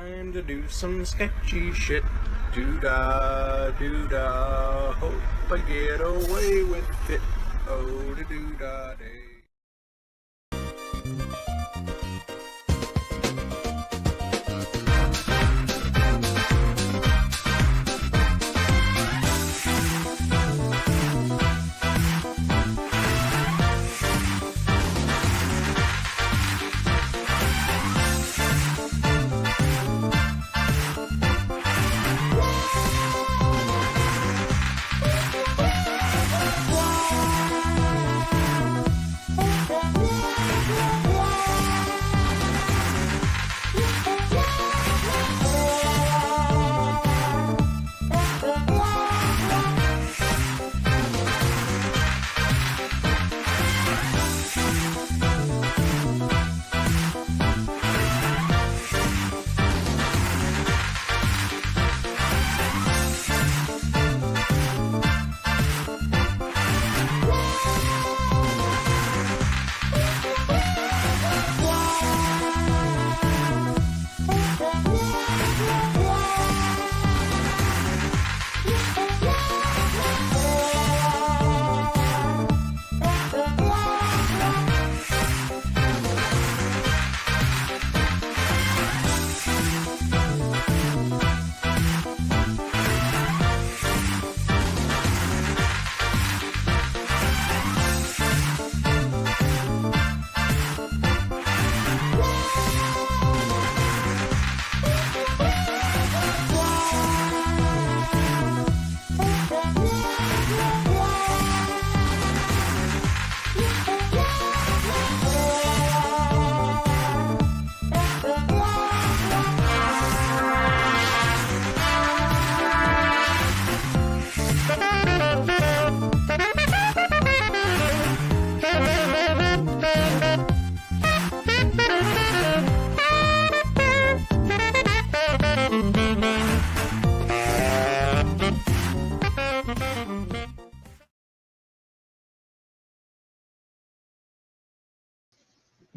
time to do some sketchy shit. Doo-dah, doo-dah, hope I get away with it. Oh, doo-dah day.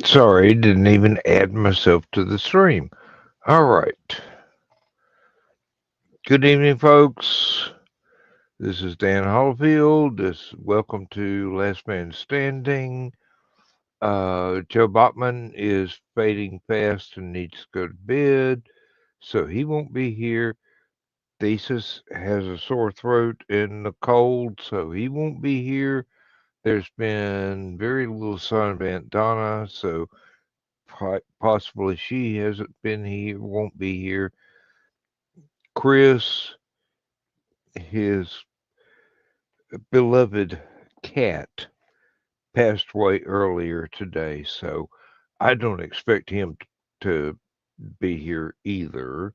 Sorry, didn't even add myself to the stream. All right. Good evening, folks. This is Dan Hollifield. Welcome to Last Man Standing. Joe Bachman is fading fast and needs to go to bed, so he won't be here. Thesis has a sore throat and the cold, so he won't be here. There's been very little sign of Aunt Donna, so possibly she hasn't been here, won't be here. Chris, his beloved cat, passed away earlier today, so I don't expect him to be here either.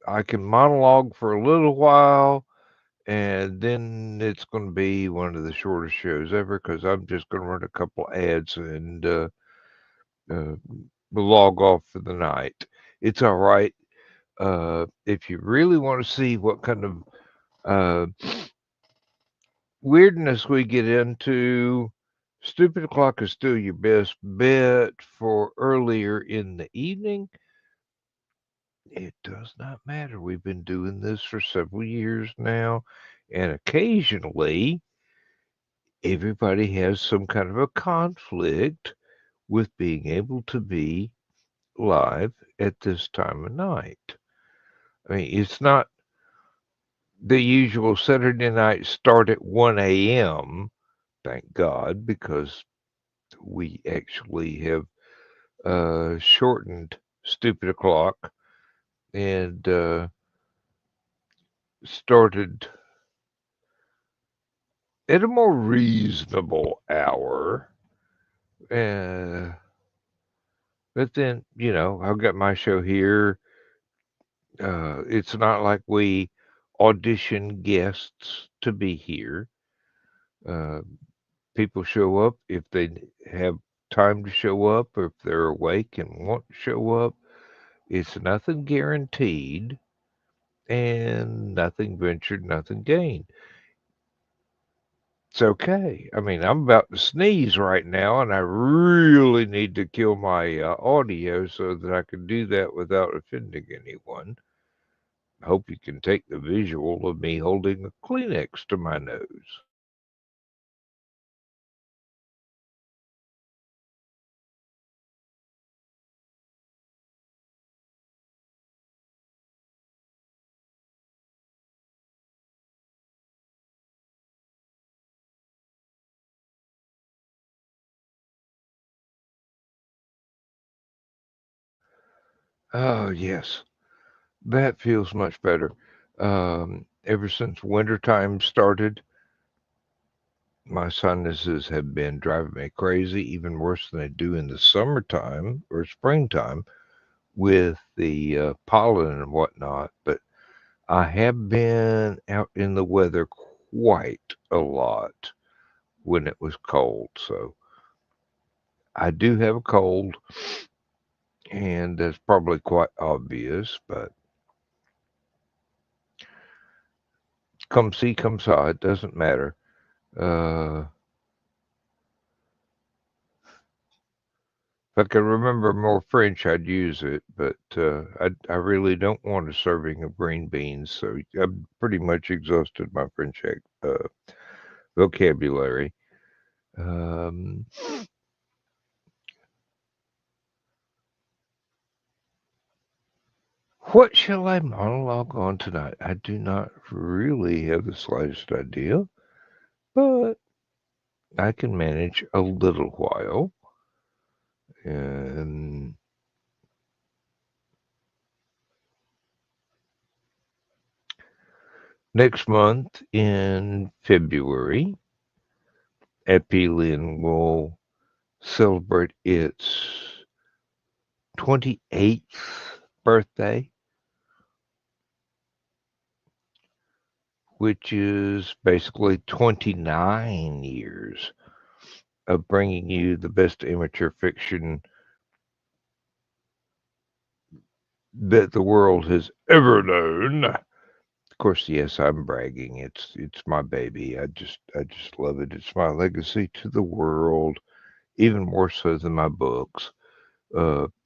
I can monologue for a little while, and then it's going to be one of the shortest shows ever because I'm just going to run a couple ads and log off for the night. It's all right. If you really want to see what kind of weirdness we get into, Stupid O'Clock is still your best bet for earlier in the evening. It does not matter. We've been doing this for several years now, and occasionally everybody has some kind of a conflict with being able to be live at this time of night. I mean, it's not the usual Saturday night start at 1 a.m., thank God, because we actually have shortened Stupid O'Clock and started at a more reasonable hour. But then, I've got my show here. It's not like we audition guests to be here. People show up if they have time to show up or if they're awake and want to show up. It's nothing guaranteed and nothing ventured, nothing gained. It's okay. I mean, I'm about to sneeze right now, and I really need to kill my audio so that I can do that without offending anyone. I hope you can take the visual of me holding a Kleenex to my nose. Oh, yes, that feels much better. Ever since wintertime started, my sinuses have been driving me crazy, even worse than they do in the summertime or springtime with the pollen and whatnot. But I have been out in the weather quite a lot when it was cold. So I do have a cold, and that's probably quite obvious, but come see, come saw, it doesn't matter. Uh, if I could remember more French, I'd use it, but I really don't want a serving of green beans, so I've pretty much exhausted my French vocabulary. Um, what shall I monologue on tonight? I do not really have the slightest idea, but I can manage a little while. And next month in February, Aphelion will celebrate its 28th birthday, which is basically 29 years of bringing you the best amateur fiction that the world has ever known. Of course, yes, I'm bragging. It's my baby. I just love it. It's my legacy to the world, even more so than my books.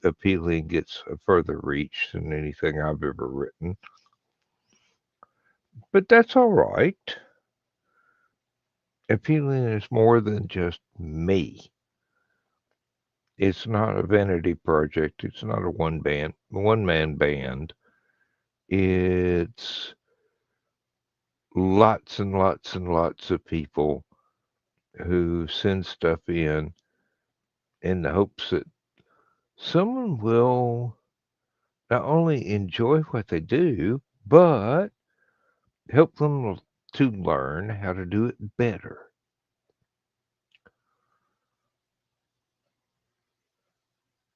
Appealing gets a further reach than anything I've ever written. But that's all right. Appealing is more than just me. It's not a vanity project. It's not a one man band. It's lots and lots and lots of people who send stuff in the hopes that someone will not only enjoy what they do, but help them to learn how to do it better.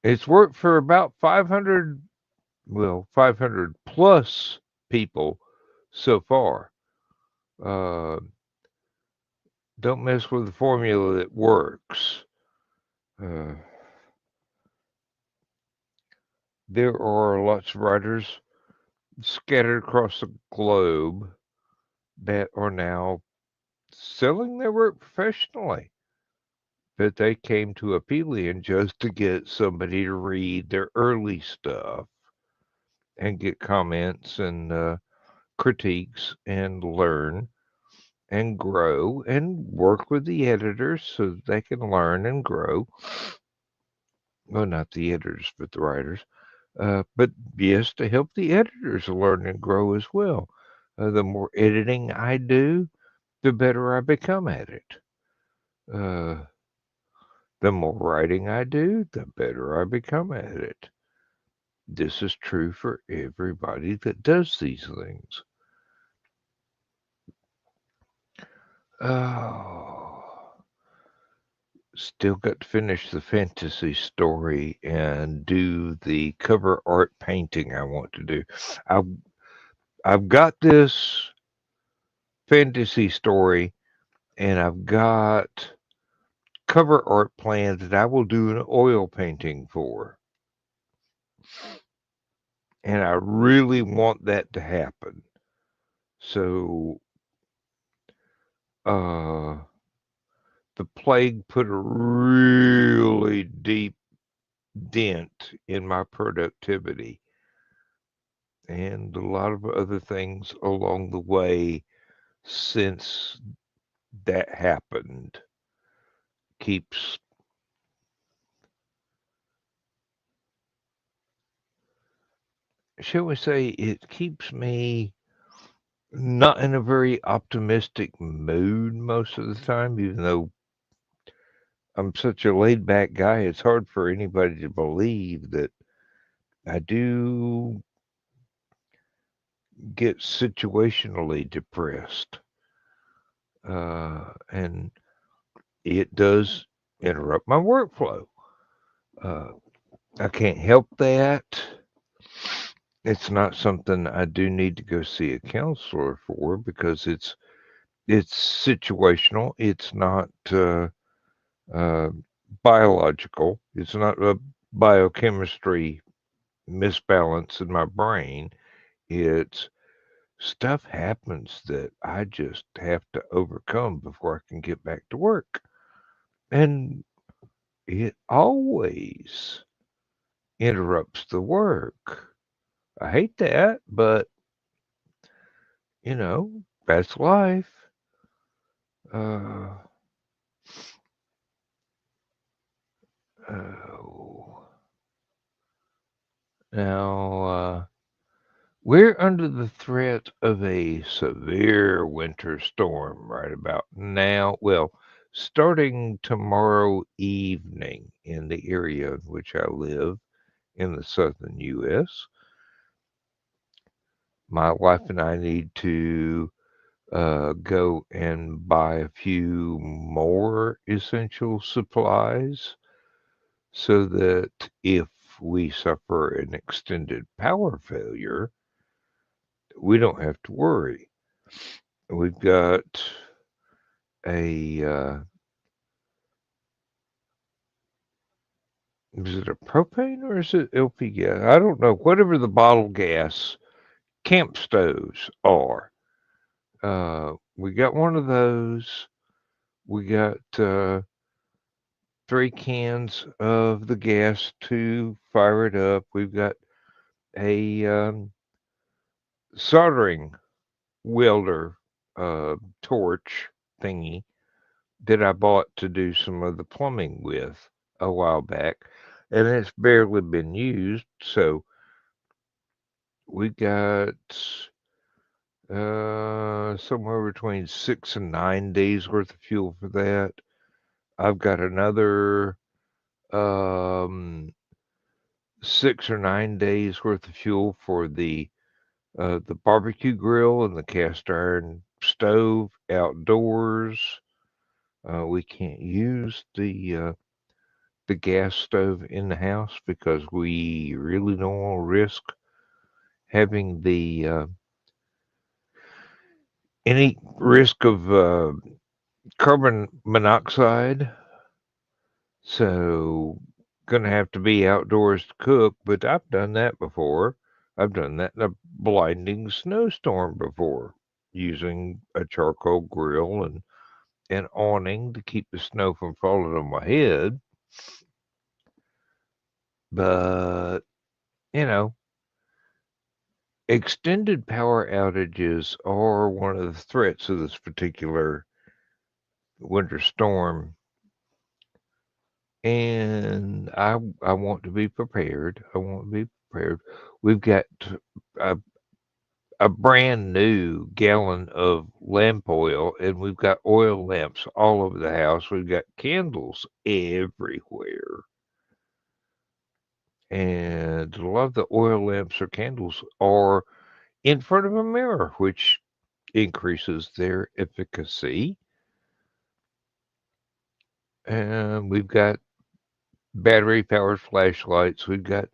It's worked for about 500, well, 500 plus people so far. Uh, don't mess with the formula that works. Uh, there are lots of writers scattered across the globe that are now selling their work professionally. But they came to Aphelion just to get somebody to read their early stuff and get comments and critiques and learn and grow and work with the editors so that they can learn and grow. Well, not the editors, but the writers. But yes, to help the editors learn and grow as well. The more editing I do, the better I become at it. Uh, the more writing I do, the better I become at it. This is true for everybody that does these things. Oh, still got to finish the fantasy story and do the cover art painting I want to do. I've I've got this fantasy story and I've got cover art planned that I will do an oil painting for. And I really want that to happen. So, uh, the plague put a really deep dent in my productivity, and a lot of other things along the way since that happened keeps, shall we say, it keeps me not in a very optimistic mood most of the time, even though I'm such a laid back guy. It's hard for anybody to believe that I do get situationally depressed. And it does interrupt my workflow. Uh, I can't help that. It's not something I do need to go see a counselor for because it's situational. It's not uh, biological. It's not a biochemistry misbalance in my brain. It's stuff happens that I just have to overcome before I can get back to work. And it always interrupts the work. I hate that, but that's life. Uh, oh. Now, we're under the threat of a severe winter storm right about now. Well, starting tomorrow evening in the area in which I live in the southern U.S. My wife and I need to go and buy a few more essential supplies so that if we suffer an extended power failure, we don't have to worry. We've got a, is it a propane or is it LP gas? I don't know. Whatever the bottle gas camp stoves are. We got one of those. We got 3 cans of the gas to fire it up. We've got a soldering welder torch thingy that I bought to do some of the plumbing with a while back, and it's barely been used. So we got somewhere between 6 and 9 days worth of fuel for that. I've got another um, 6 or 9 days worth of fuel for the barbecue grill and the cast iron stove outdoors. We can't use the gas stove in the house because we really don't want to risk having the any risk of carbon monoxide. So gonna have to be outdoors to cook, but I've done that before. I've done that in a blinding snowstorm before, using a charcoal grill and an awning to keep the snow from falling on my head. But, you know, extended power outages are one of the threats of this particular winter storm. And I want to be prepared. I want to be prepared. We've got a, a brand new gallon of lamp oil, and we've got oil lamps all over the house. We've got candles everywhere. And a lot of the oil lamps or candles are in front of a mirror, which increases their efficacy. And we've got battery powered flashlights. We've got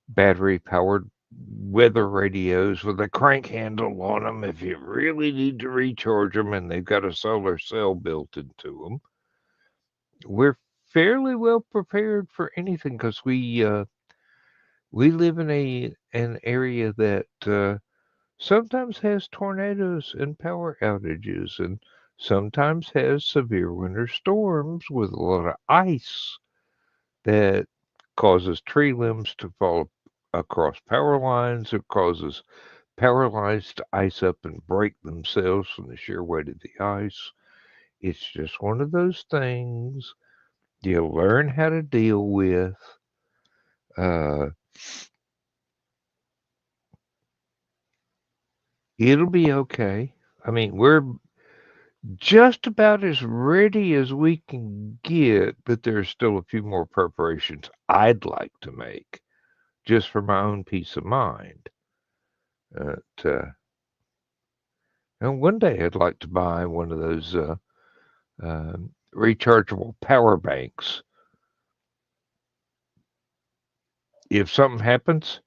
battery powered weather radios with a crank handle on them if you really need to recharge them, and they've got a solar cell built into them. We're fairly well prepared for anything because we live in an area that sometimes has tornadoes and power outages, and sometimes has severe winter storms with a lot of ice that causes tree limbs to fall across power lines. It causes power lines to ice up and break themselves from the sheer weight of the ice. It's just one of those things you learn how to deal with. Uh, it'll be okay. I mean, we're just about as ready as we can get, but there's still a few more preparations I'd like to make just for my own peace of mind. And one day I'd like to buy one of those uh, rechargeable power banks. If something happens,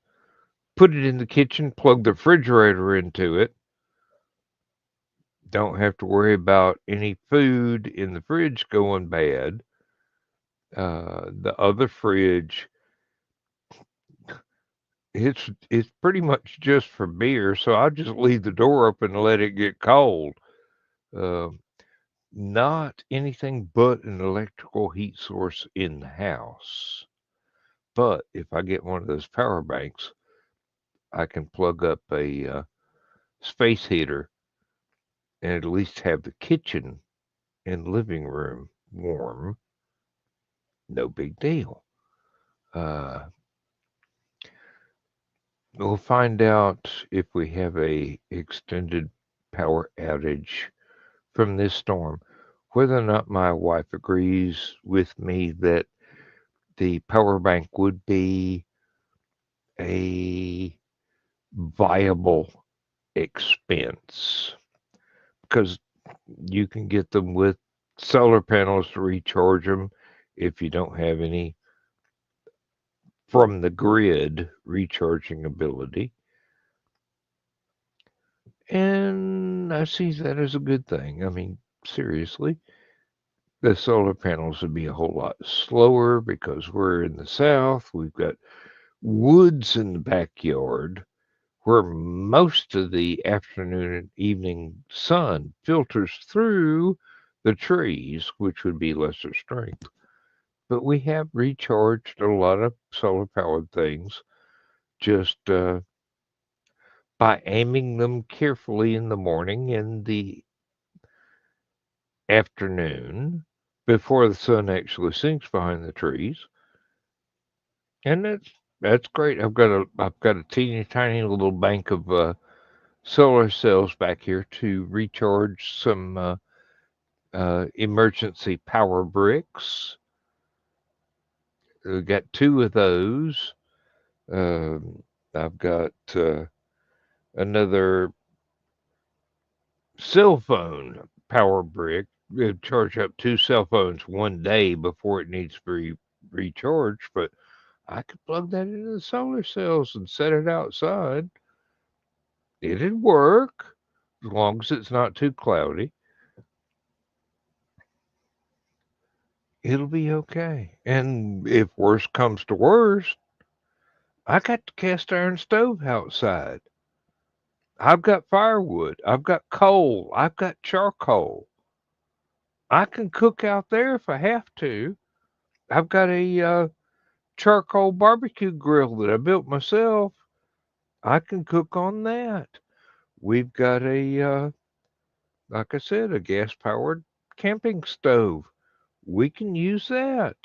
put it in the kitchen, plug the refrigerator into it. Don't have to worry about any food in the fridge going bad. The other fridge, it's pretty much just for beer, so I'll just leave the door open and let it get cold. Uh, Not anything but an electrical heat source in the house. But if I get one of those power banks, I can plug up a space heater and at least have the kitchen and living room warm. No big deal. Uh, we'll find out if we have a extended power outage from this storm, whether or not my wife agrees with me that the power bank would be a viable expense because you can get them with solar panels to recharge them if you don't have any from the grid recharging ability. And I see that as a good thing. I mean, seriously, the solar panels would be a whole lot slower because we're in the south. We've got woods in the backyard where most of the afternoon and evening sun filters through the trees, which would be lesser strength. But we have recharged a lot of solar powered things just by aiming them carefully in the morning and the afternoon before the sun actually sinks behind the trees. And that's great. I've got a teeny tiny little bank of solar cells back here to recharge some emergency power bricks. We've got two of those. Um, I've got another cell phone power brick. It'd charge up two cell phones one day before it needs to be recharged, but I could plug that into the solar cells and set it outside. It'd work as long as it's not too cloudy. It'll be okay. And if worst comes to worst, I got the cast iron stove outside. I've got firewood. I've got coal. I've got charcoal. I can cook out there if I have to. I've got a charcoal barbecue grill that I built myself. I can cook on that. We've got like I said, a gas powered camping stove. We can use that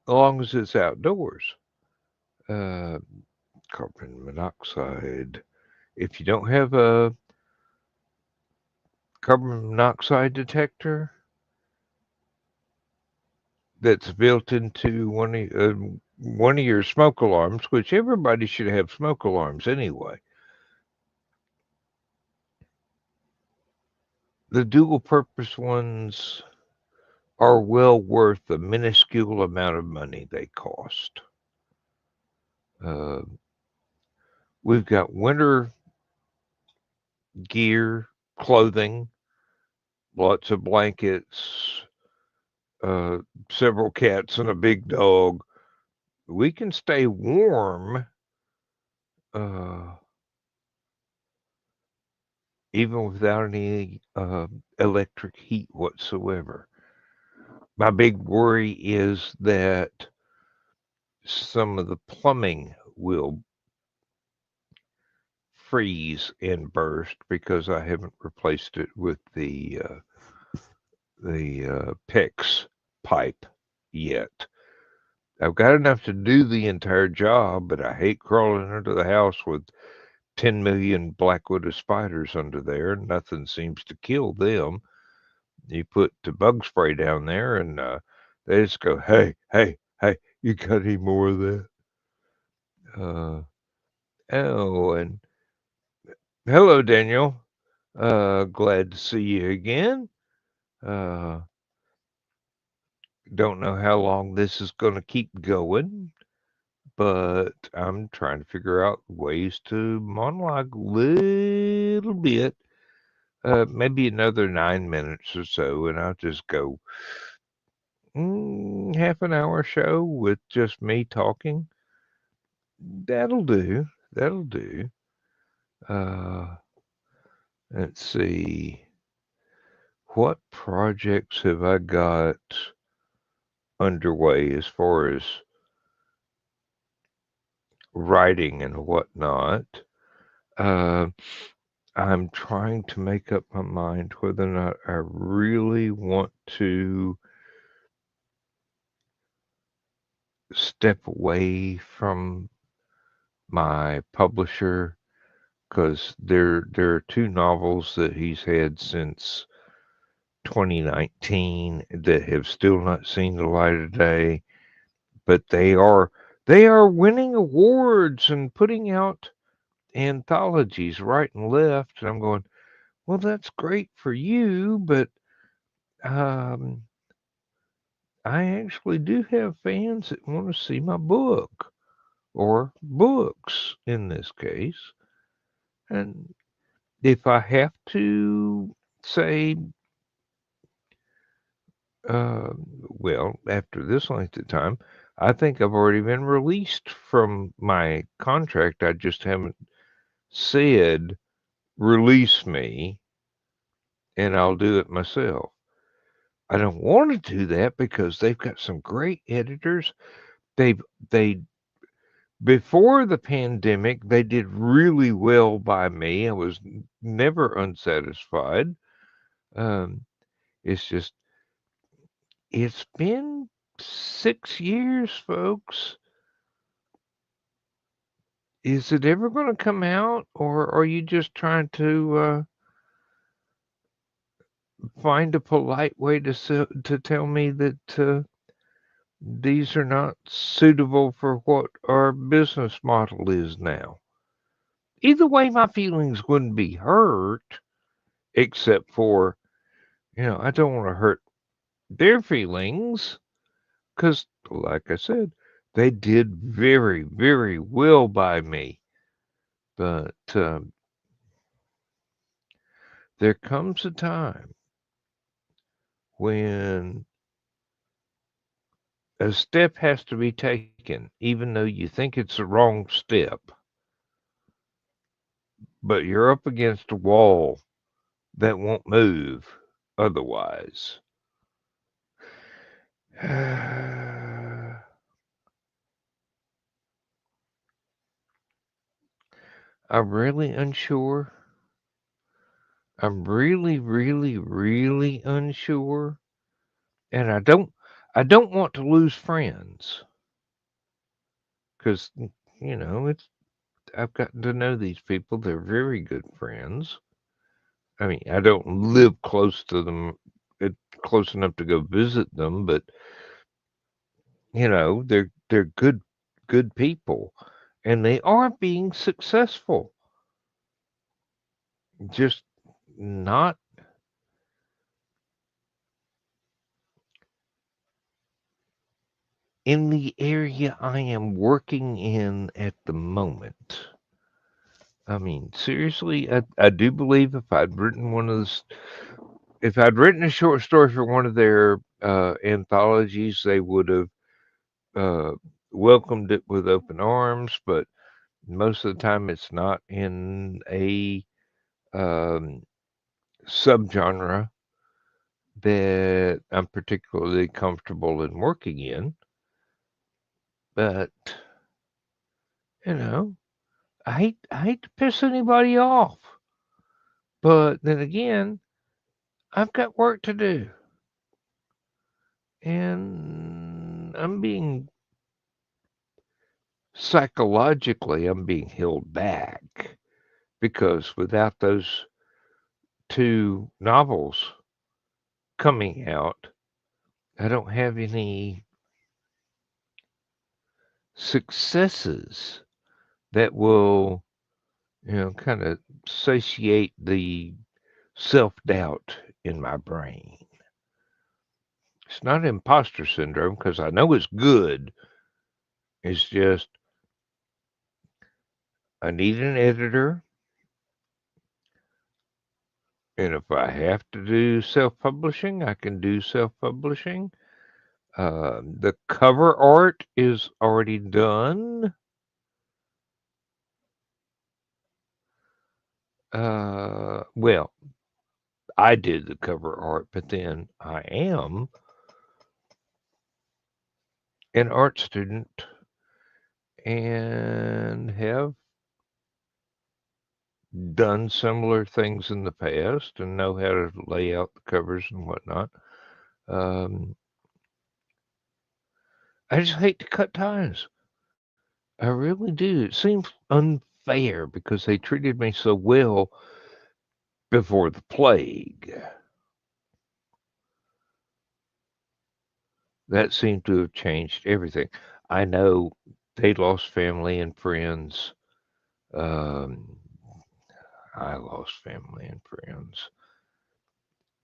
as long as it's outdoors. Uh, Carbon monoxide. If you don't have a carbon monoxide detector that's built into one of your smoke alarms, which everybody should have smoke alarms anyway. The dual purpose ones are well worth the minuscule amount of money they cost. Uh, we've got winter gear, clothing, lots of blankets, uh, several cats and a big dog. We can stay warm uh, even without any electric heat whatsoever. My big worry is that some of the plumbing will freeze and burst because I haven't replaced it with the PEX pipe yet. I've got enough to do the entire job, but I hate crawling into the house with 10 million black widow spiders under there. Nothing seems to kill them. You put the bug spray down there, and they just go, "Hey, hey, hey! You got any more of that?" Uh, oh, and hello, Daniel. Glad to see you again. Uh, don't know how long this is going to keep going, but I'm trying to figure out ways to monologue a little bit. Maybe another 9 minutes or so, and I'll just go half an hour show with just me talking. That'll do. That'll do. Uh, let's see. What projects have I got underway as far as writing and whatnot? Uh, I'm trying to make up my mind whether or not I really want to step away from my publisher because there are two novels that he's had since 2019 that have still not seen the light of day, but they are winning awards and putting out anthologies right and left. And I'm going, well, that's great for you, but um, I actually do have fans that want to see my book or books in this case. And if I have to say, well, after this length of time, I think I've already been released from my contract. I just haven't said, release me and I'll do it myself. I don't want to do that because they've got some great editors. They before the pandemic, they did really well by me. I was never unsatisfied. Um, it's just it's been 6 years, folks. Is it ever going to come out, or are you just trying to find a polite way to tell me that these are not suitable for what our business model is now? Either way, my feelings wouldn't be hurt, except for, I don't want to hurt their feelings because, like I said, they did very, very well by me. But there comes a time when a step has to be taken, even though you think it's the wrong step, but you're up against a wall that won't move otherwise. I'm really unsure. I'm really, really, really unsure. And I don't want to lose friends because, it's I've gotten to know these people. They're very good friends. I mean, I don't live close to them, close enough to go visit them, but they're good people, and they are being successful. Just not in the area I am working in at the moment. I mean, seriously, I do believe if I'd written a short story for one of their anthologies, they would have uh, welcomed it with open arms. But most of the time, it's not in a subgenre that I'm particularly comfortable in working in. But, you know, I hate to piss anybody off. But then again, I've got work to do. And psychologically, I'm being held back because without those two novels coming out, I don't have any successes that will, kind of satiate the self doubt in my brain. It's not imposter syndrome because I know it's good. It's just I need an editor. And if I have to do self publishing, I can do self publishing. The cover art is already done. Well, I did the cover art, but then I am an art student and have done similar things in the past and know how to lay out the covers and whatnot. Um, I just hate to cut ties. I really do. It seems unfair because they treated me so well before the plague. That seemed to have changed everything. I know they lost family and friends. Um, I lost family and friends.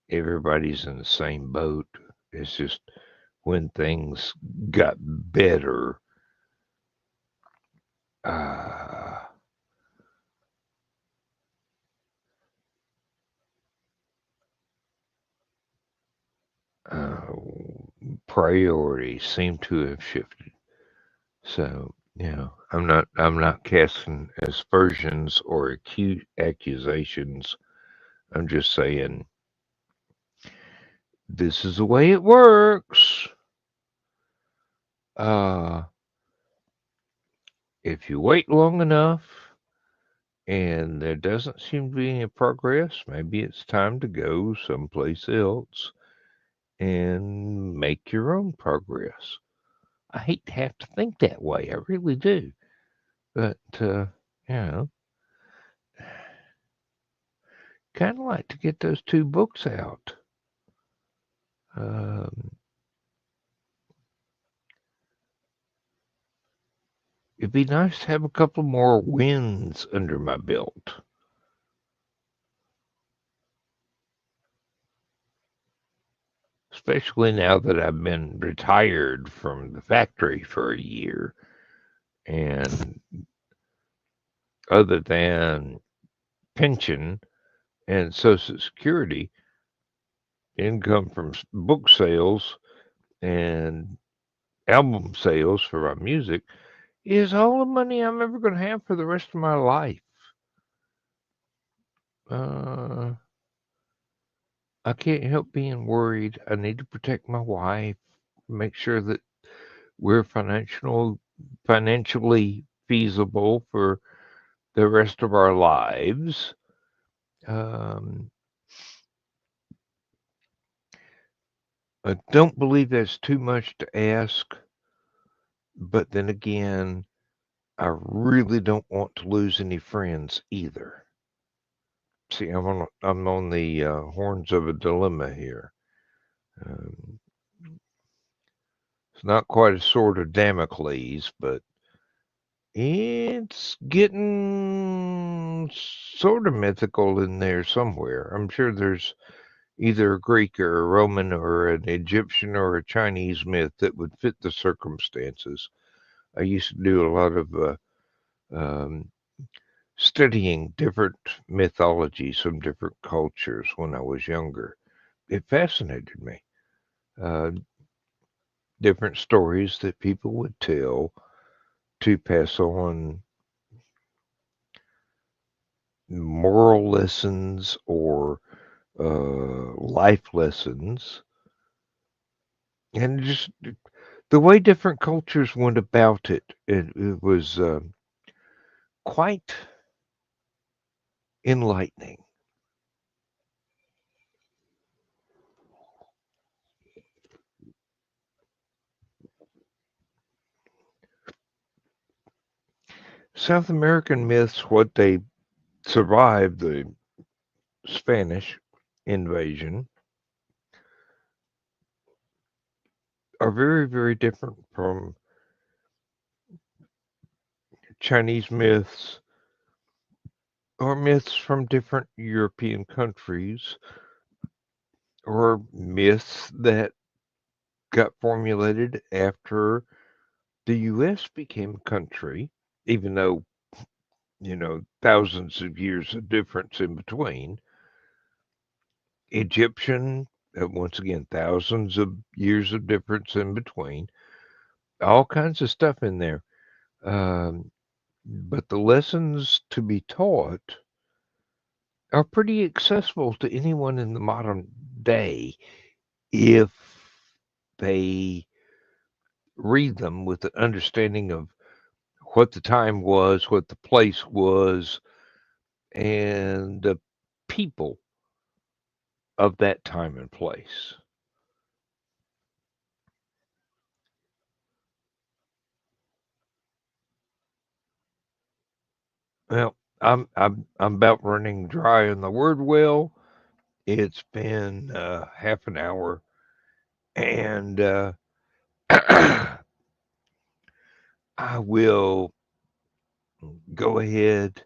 Everybody's in the same boat. It's just when things got better, uh, uh, priorities seem to have shifted. So, I'm not casting aspersions or accusations. I'm just saying this is the way it works. Uh, if you wait long enough and there doesn't seem to be any progress, maybe it's time to go someplace else and make your own progress. I hate to have to think that way. I really do. But, you know, kind of like to get those two books out. Um, it'd be nice to have a couple more wins under my belt. Especially now that I've been retired from the factory for a year. And other than pension and Social Security, income from book sales and album sales for my music is all the money I'm ever going to have for the rest of my life. Uh, I can't help being worried. I need to protect my wife, make sure that we're financially feasible for the rest of our lives. Um, I don't believe that's too much to ask, but then again, I really don't want to lose any friends either. See, I'm on the horns of a dilemma here. Um, it's not quite a sword of Damocles, but it's getting sort of mythical in there somewhere. I'm sure there's either a Greek or a Roman or an Egyptian or a Chinese myth that would fit the circumstances. I used to do a lot of um, studying different mythologies from different cultures when I was younger. It fascinated me. Uh, Different stories that people would tell to pass on moral lessons or life lessons, and just the way different cultures went about it. It was quite enlightening. South American myths, what they survived the Spanish invasion, are very, very different from Chinese myths or myths from different European countries or myths that got formulated after the U.S. became a country, even though, thousands of years of difference in between. Egyptian, once again, thousands of years of difference in between. All kinds of stuff in there. But the lessons to be taught are pretty accessible to anyone in the modern day if they read them with an understanding of what the time was, what the place was, and the people of that time and place. Well, I'm about running dry on the word well. It's been half an hour, and I will go ahead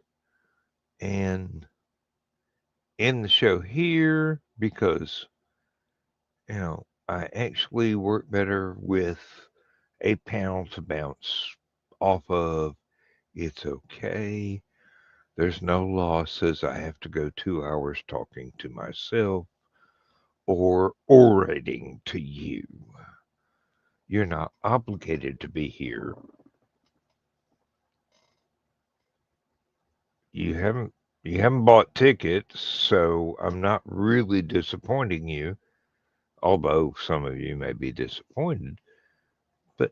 and end the show here because I actually work better with a panel to bounce off of. It's okay. There's no law says I have to go 2 hours talking to myself or orating to you. You're not obligated to be here. You haven't bought tickets, so I'm not really disappointing you, although some of you may be disappointed. But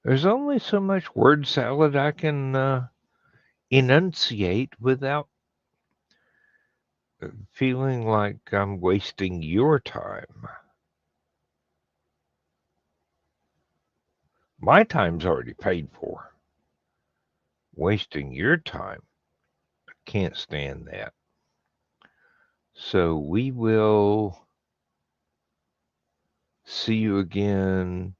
there's only so much word salad I can enunciate without feeling like I'm wasting your time. My time's already paid for. Wasting your time, I can't stand that. So we will see you again,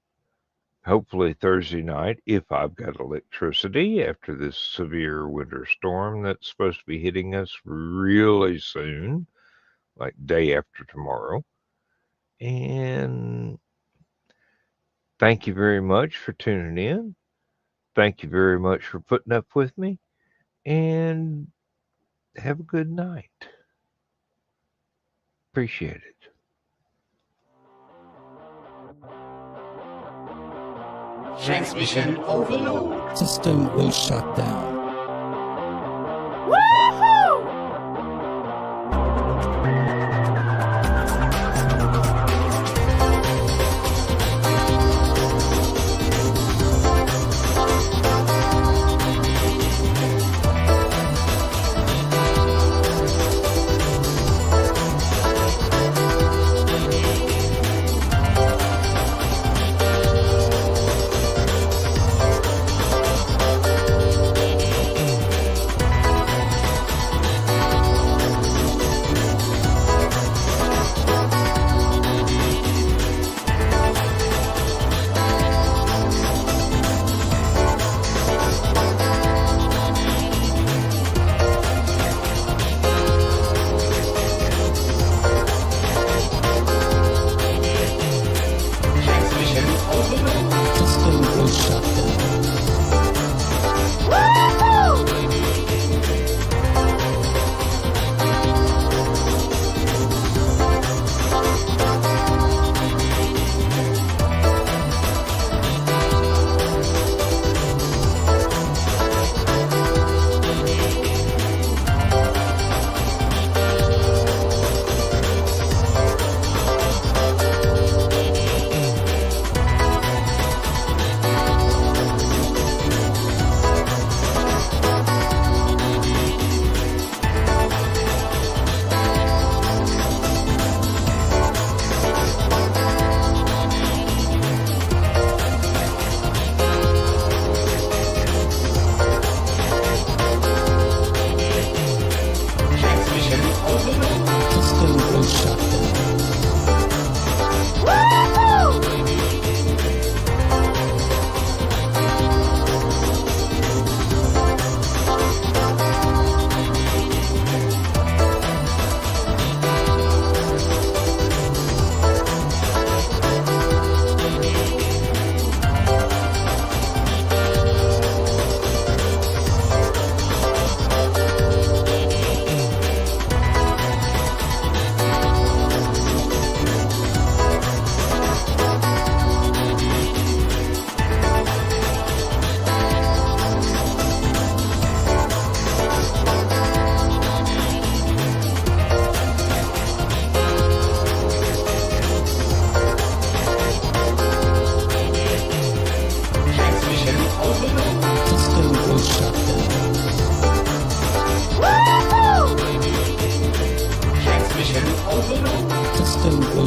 hopefully Thursday night, if I've got electricity after this severe winter storm that's supposed to be hitting us really soon, like day after tomorrow. And thank you very much for tuning in. Thank you very much for putting up with me. And have a good night. Appreciate it. Transmission overload. System will shut down.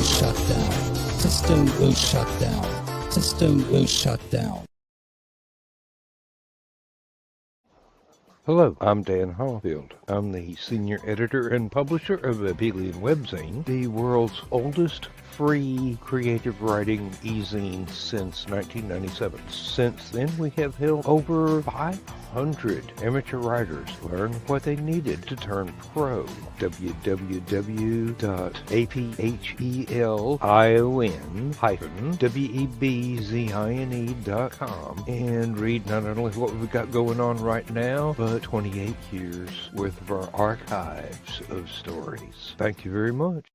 will shut down. System will shut down. System will shut down. Hello, I'm Dan Hollifield. I'm the senior editor and publisher of Aphelion Webzine, the world's oldest free creative writing e-zine since 1997. Since then, we have helped over 500 amateur writers learn what they needed to turn pro. www.aphelion-webzine.com and read not only what we've got going on right now, but 28 years worth of our archives of stories. Thank you very much.